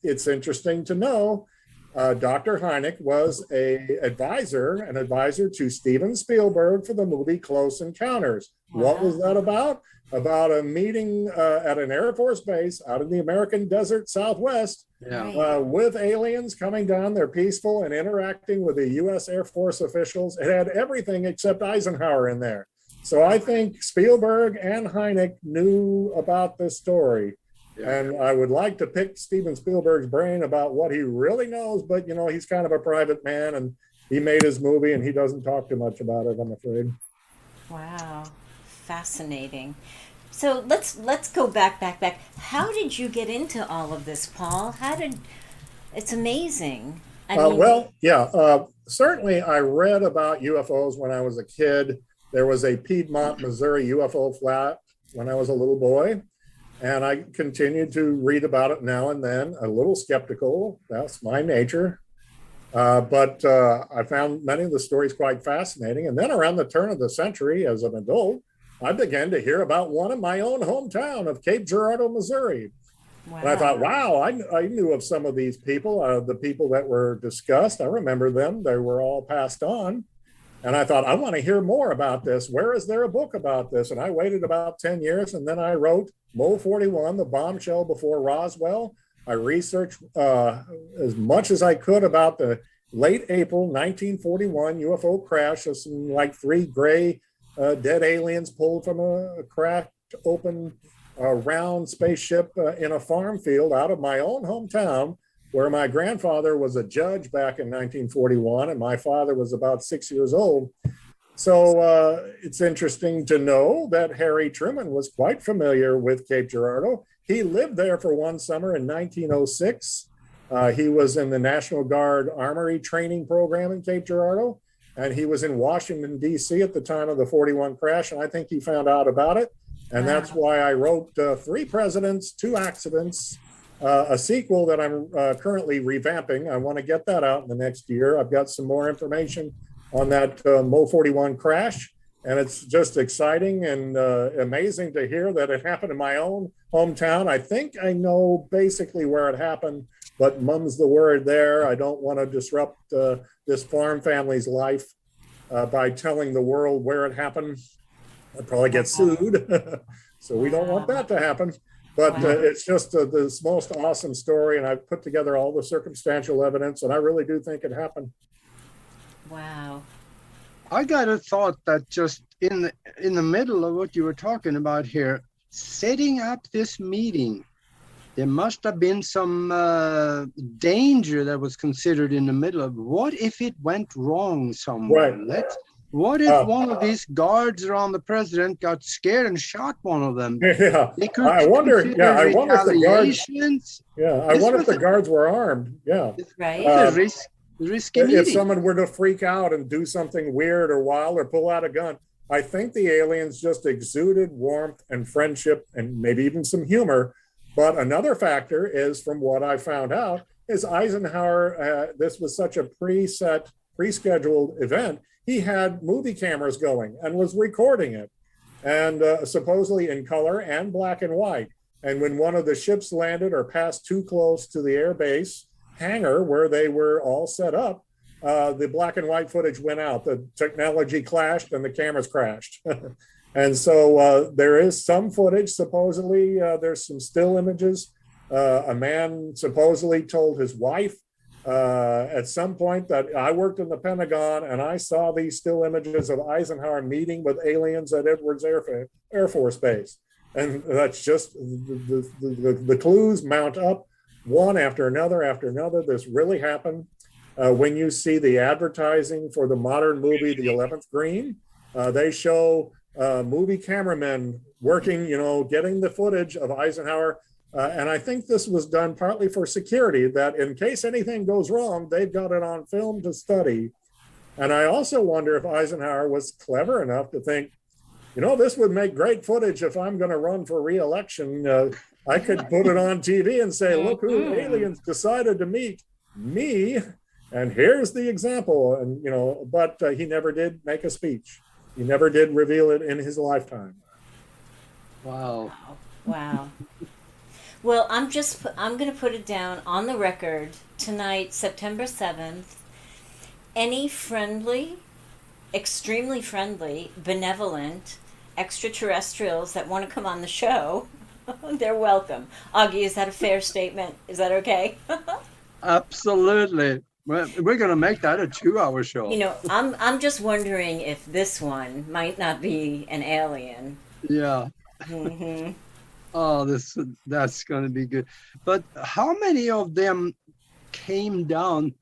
it's interesting to know Dr. Hynek was an advisor to Steven Spielberg for the movie Close Encounters. Wow. What was that about? About a meeting at an Air Force base out in the American desert Southwest with aliens coming down. They're peaceful and interacting with the U.S. Air Force officials. It had everything except Eisenhower in there. So I think Spielberg and Hynek knew about this story. Yeah. And I would like to pick Steven Spielberg's brain about what he really knows, but he's kind of a private man, and he made his movie and he doesn't talk too much about it, I'm afraid. Wow, fascinating. So let's go back. How did you get into all of this, Paul? It's amazing. I mean, certainly I read about UFOs when I was a kid. There was a Piedmont, Missouri UFO flat when I was a little boy, and I continued to read about it now and then, a little skeptical. That's my nature. But I found many of the stories quite fascinating. And then around the turn of the century, as an adult, I began to hear about one in my own hometown of Cape Girardeau, Missouri. wow. And I thought, wow, I knew of some of these people, the people that were discussed. I remember them. They were all passed on. And I thought, I want to hear more about this. Where is there a book about this? And I waited about 10 years, and then I wrote Mo 41, The Bombshell Before Roswell. I researched as much as I could about the late April 1941 UFO crash of some like 3 gray dead aliens pulled from a cracked open round spaceship in a farm field out of my own hometown, where my grandfather was a judge back in 1941 and my father was about 6 years old. So it's interesting to know that Harry Truman was quite familiar with Cape Girardeau. He lived there for one summer in 1906. He was in the National Guard Armory training program in Cape Girardeau, and he was in Washington, D.C. at the time of the 41 crash, and I think he found out about it. And that's why I wrote 3 Presidents, 2 Accidents, a sequel that I'm currently revamping. I want to get that out in the next year. I've got some more information on that Mo 41 crash, and it's just exciting and amazing to hear that it happened in my own hometown. I think I know basically where it happened, but mum's the word there. I don't want to disrupt this farm family's life by telling the world where it happened. I'd probably get sued. So we don't want that to happen. But it's just this most awesome story, and I've put together all the circumstantial evidence, and I really do think it happened. Wow. I got a thought that just in the middle of what you were talking about here, setting up this meeting, there must have been some danger that was considered in the middle of, what if it went wrong somewhere? Right. What if one of these guards around the president got scared and shot one of them? Yeah, I wonder if the guards. Yeah, I wonder if the guards were armed. Yeah, right. It's a risky meeting. If someone were to freak out and do something weird or wild or pull out a gun, I think the aliens just exuded warmth and friendship and maybe even some humor. But another factor is, from what I found out, is Eisenhower. This was such a pre-scheduled event. He had movie cameras going and was recording it, and supposedly in color and black and white. And when one of the ships landed or passed too close to the air base hangar where they were all set up, the black and white footage went out. The technology clashed and the cameras crashed. And so there is some footage, supposedly. There's some still images. A man supposedly told his wife at some point that I worked in the Pentagon and I saw these still images of Eisenhower meeting with aliens at Edwards Air Force Base. And that's just the clues mount up one after another. This really happened. When you see the advertising for the modern movie, The 11th Green, they show movie cameramen working, getting the footage of Eisenhower. And I think this was done partly for security, that in case anything goes wrong, they've got it on film to study. And I also wonder if Eisenhower was clever enough to think, this would make great footage if I'm going to run for re-election. I could put it on TV and say, look who aliens decided to meet me. And here's the example. And, but he never did make a speech. He never did reveal it in his lifetime. Wow. Well, I'm going to put it down on the record tonight, September 7th. Any friendly, extremely friendly, benevolent extraterrestrials that want to come on the show, they're welcome. Augie, is that a fair statement? Is that okay? Absolutely. Well, we're going to make that a 2-hour show. I'm just wondering if this one might not be an alien. Yeah. Mm-hmm. Oh, that's going to be good. But how many of them came down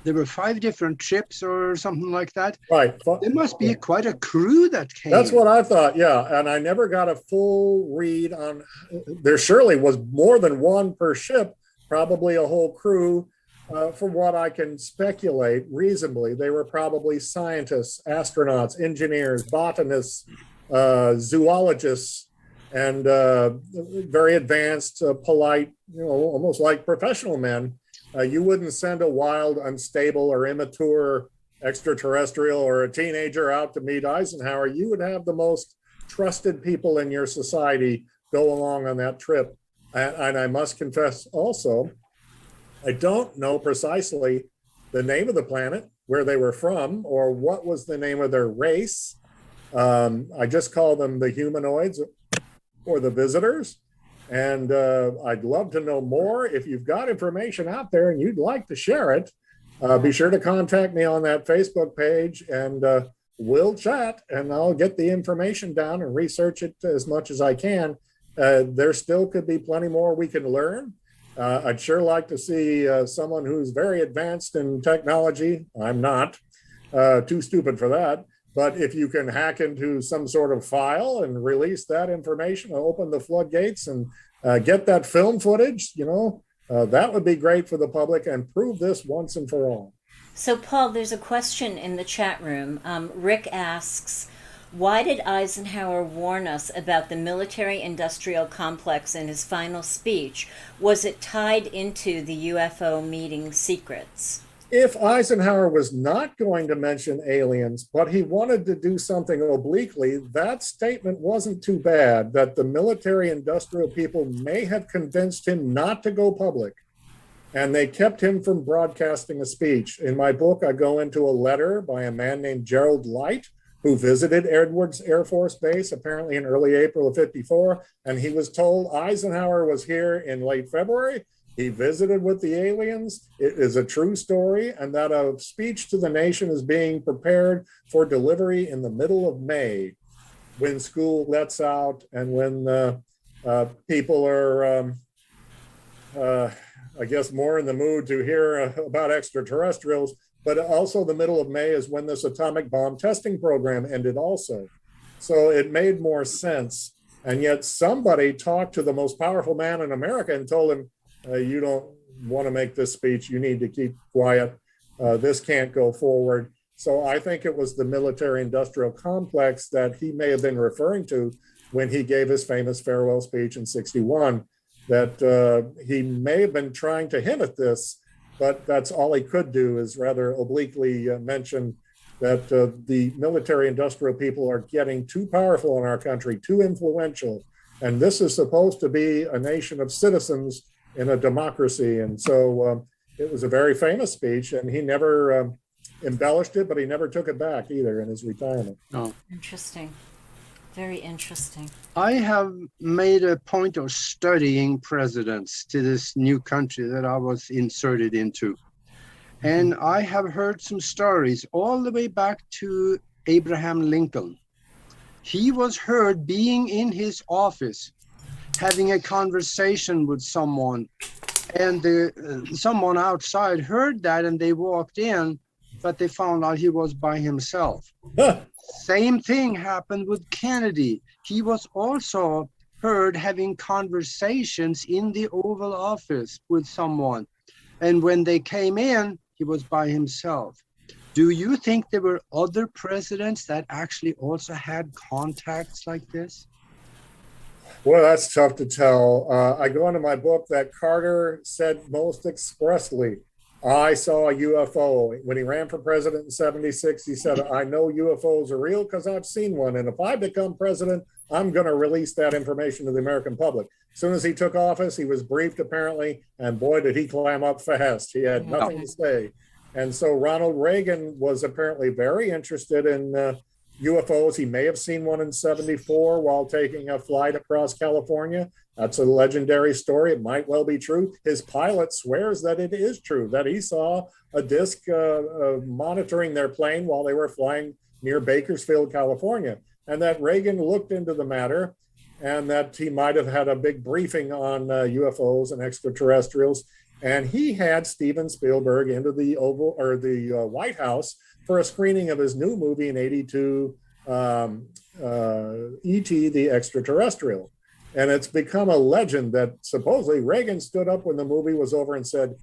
there were 5 different trips or something like that. Right. There must be quite a crew that came. That's what I thought, yeah. And I never got a full read on, there surely was more than one per ship, probably a whole crew. From what I can speculate reasonably, they were probably scientists, astronauts, engineers, botanists, zoologists, and very advanced, polite, almost like professional men. You wouldn't send a wild, unstable, or immature extraterrestrial or a teenager out to meet Eisenhower. You would have the most trusted people in your society go along on that trip. And I must confess also, I don't know precisely the name of the planet, where they were from, or what was the name of their race. I just call them the humanoids or the visitors. And I'd love to know more. If you've got information out there and you'd like to share it, be sure to contact me on that Facebook page, and we'll chat, and I'll get the information down and research it as much as I can. There still could be plenty more we can learn. I'd sure like to see someone who's very advanced in technology. I'm not too stupid for that. But if you can hack into some sort of file and release that information, open the floodgates and get that film footage, that would be great for the public and prove this once and for all. So, Paul, there's a question in the chat room. Rick asks, why did Eisenhower warn us about the military-industrial complex in his final speech? Was it tied into the UFO meeting secrets? If Eisenhower was not going to mention aliens, but he wanted to do something obliquely, that statement wasn't too bad, that the military-industrial people may have convinced him not to go public, and they kept him from broadcasting a speech. In my book, I go into a letter by a man named Gerald Light, who visited Edwards Air Force Base, apparently in early April of '54, and he was told Eisenhower was here in late February. He visited with the aliens. It is a true story, and that a speech to the nation is being prepared for delivery in the middle of May, when school lets out and when people are, I guess, more in the mood to hear about extraterrestrials. But also the middle of May is when this atomic bomb testing program ended also. So it made more sense. And yet somebody talked to the most powerful man in America and told him, you don't want to make this speech. You need to keep quiet. This can't go forward. So I think it was the military-industrial complex that he may have been referring to when he gave his famous farewell speech in '61, that he may have been trying to hint at this, but that's all he could do, is rather obliquely mention that the military-industrial people are getting too powerful in our country, too influential. And this is supposed to be a nation of citizens in a democracy. And so it was a very famous speech, and he never embellished it, but he never took it back either in his retirement. Oh. Interesting. Very interesting. I have made a point of studying presidents to this new country that I was inserted into. And I have heard some stories all the way back to Abraham Lincoln. He was heard being in his office, having a conversation with someone, and someone outside heard that, and they walked in, but they found out he was by himself. Same thing happened with Kennedy. He was also heard having conversations in the Oval Office with someone, and when they came in, he was by himself. Do you think there were other presidents that actually also had contacts like this? Well, that's tough to tell. I go into my book that Carter said most expressly, I saw a UFO. When he ran for president in '76, he said, I know UFOs are real because I've seen one. And if I become president, I'm going to release that information to the American public. As soon as he took office, he was briefed apparently, and boy, did he clam up fast. He had nothing to say. And so Ronald Reagan was apparently very interested in UFOs. He may have seen one in '74 while taking a flight across California. That's a legendary story. It might well be true. His pilot swears that it is true, that he saw a disc monitoring their plane while they were flying near Bakersfield, California, and that Reagan looked into the matter, and that he might have had a big briefing on UFOs and extraterrestrials. And he had Steven Spielberg into the Oval or the White House for a screening of his new movie in '82, E.T. the Extraterrestrial. And it's become a legend that supposedly Reagan stood up when the movie was over and said,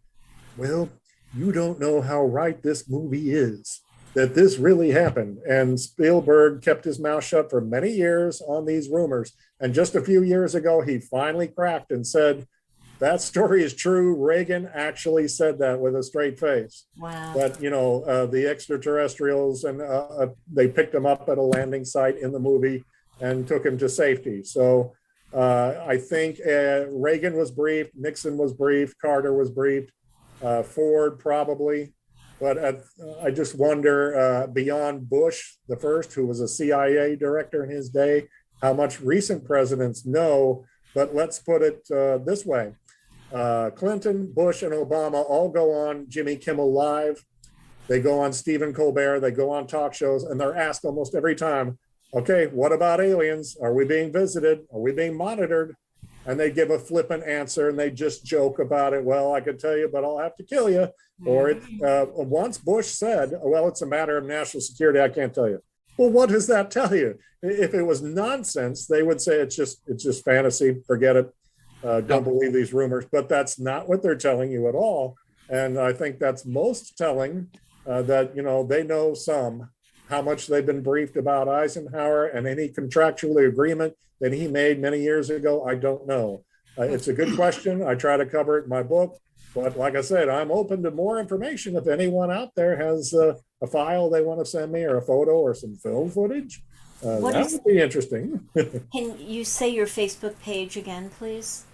well, you don't know how right this movie is, that this really happened. And Spielberg kept his mouth shut for many years on these rumors. And just a few years ago, he finally cracked and said, that story is true. Reagan actually said that with a straight face. Wow. But, the extraterrestrials, and they picked him up at a landing site in the movie and took him to safety. So I think Reagan was briefed, Nixon was briefed, Carter was briefed, Ford probably. But I just wonder, beyond Bush, the first, who was a CIA director in his day, how much recent presidents know. But let's put it this way. Clinton, Bush, and Obama all go on Jimmy Kimmel Live. They go on Stephen Colbert. They go on talk shows, and they're asked almost every time, okay, what about aliens? Are we being visited? Are we being monitored? And they give a flippant answer, and they just joke about it. Well, I could tell you, but I'll have to kill you. Or once Bush said, well, it's a matter of national security. I can't tell you. Well, what does that tell you? If it was nonsense, they would say it's just fantasy. Forget it. Don't believe these rumors. But that's not what they're telling you at all. And I think that's most telling that, they know how much they've been briefed about Eisenhower and any contractual agreement that he made many years ago. I don't know. It's a good question. I try to cover it in my book. But like I said, I'm open to more information. If anyone out there has a file they want to send me, or a photo or some film footage, that would be interesting. Can you say your Facebook page again, please?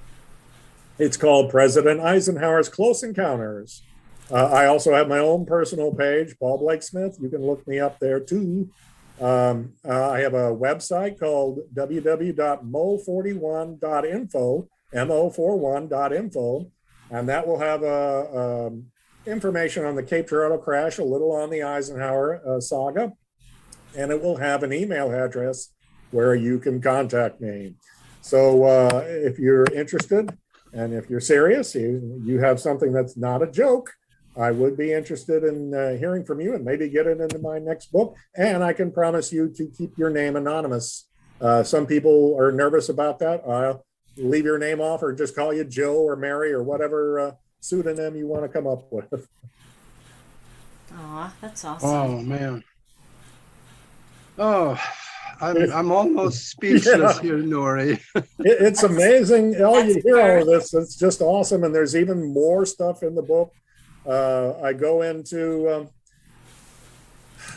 It's called President Eisenhower's Close Encounters. I also have my own personal page, Paul Blake Smith. You can look me up there too. I have a website called www.mo41.info, mo41.info, and that will have information on the Cape Girardeau crash, a little on the Eisenhower saga, and it will have an email address where you can contact me. So if you're interested, and if you're serious, you have something that's not a joke, I would be interested in hearing from you and maybe get it into my next book. And I can promise you to keep your name anonymous. Some people are nervous about that. I'll leave your name off, or just call you Joe or Mary or whatever pseudonym you want to come up with. Aw, that's awesome. Oh, man. Oh, I'm almost speechless here, Nori. It's amazing. You hear all of this. It's just awesome. And there's even more stuff in the book. I go into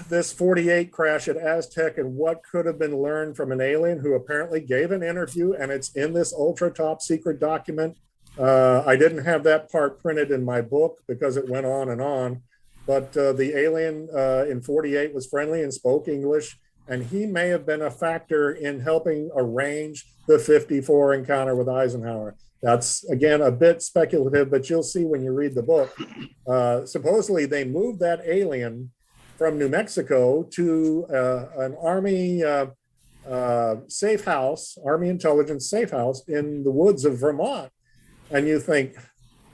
this 48 crash at Aztec and what could have been learned from an alien who apparently gave an interview, and it's in this ultra top secret document. I didn't have that part printed in my book because it went on and on, but the alien in 48 was friendly and spoke English, and he may have been a factor in helping arrange the 54 encounter with Eisenhower. That's, again, a bit speculative, but you'll see when you read the book. Supposedly, they moved that alien from New Mexico to an Army safe house, Army intelligence safe house in the woods of Vermont. And you think,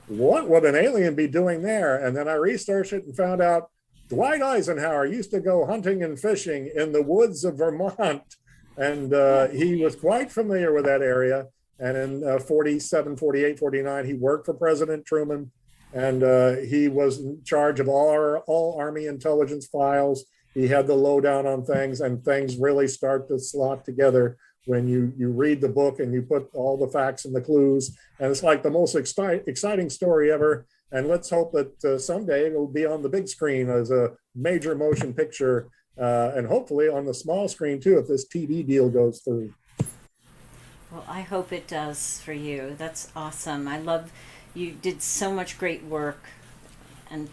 what would an alien be doing there? And then I researched it and found out Dwight Eisenhower used to go hunting and fishing in the woods of Vermont. And he was quite familiar with that area. And in 47, 48, 49, he worked for President Truman, and he was in charge of all Army intelligence files. He had the lowdown on things, and things really start to slot together when you read the book and you put all the facts and the clues. And it's like the most exciting story ever. And let's hope that someday it'll be on the big screen as a major motion picture, and hopefully on the small screen too, if this TV deal goes through. Well, I hope it does for you. That's awesome. I love you did so much great work and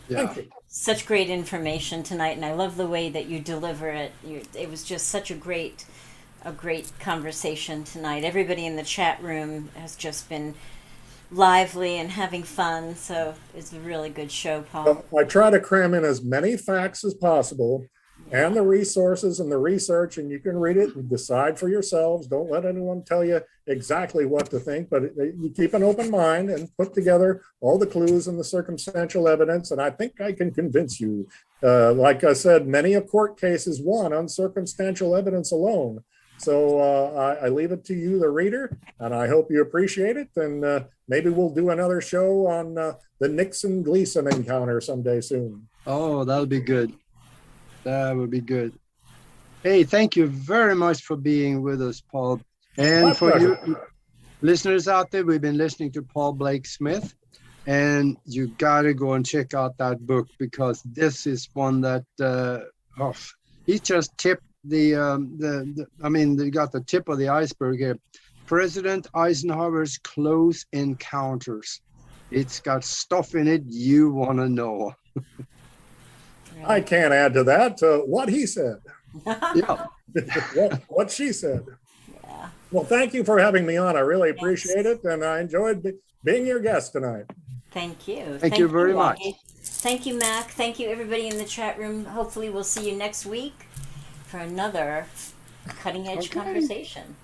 such great information tonight, and I love the way that you deliver it. It was just such a great conversation tonight. Everybody in the chat room has just been lively and having fun, so it's a really good show, Paul. I try to cram in as many facts as possible, and the resources and the research, and you can read it and decide for yourselves. Don't let anyone tell you exactly what to think, but you keep an open mind and put together all the clues and the circumstantial evidence, and I think I can convince you. Like I said, many a court case is won on circumstantial evidence alone. So I leave it to you, the reader, and I hope you appreciate it. And maybe we'll do another show on the Nixon-Gleason encounter someday soon. Oh, that'll be good. That would be good. Hey, thank you very much for being with us, Paul. And My for pleasure. you listeners out there, we've been listening to Paul Blake Smith, and you got to go and check out that book, because this is one that he just tipped you got the tip of the iceberg here. President Eisenhower's Close Encounters. It's got stuff in it you want to know. I can't add to that. What he said. Yeah. what she said. Yeah. Well, thank you for having me on. I really appreciate it, and I enjoyed being your guest tonight. Thank you. Thank you very much. Maggie. Thank you, Mac. Thank you, everybody in the chat room. Hopefully we'll see you next week for another cutting edge conversation.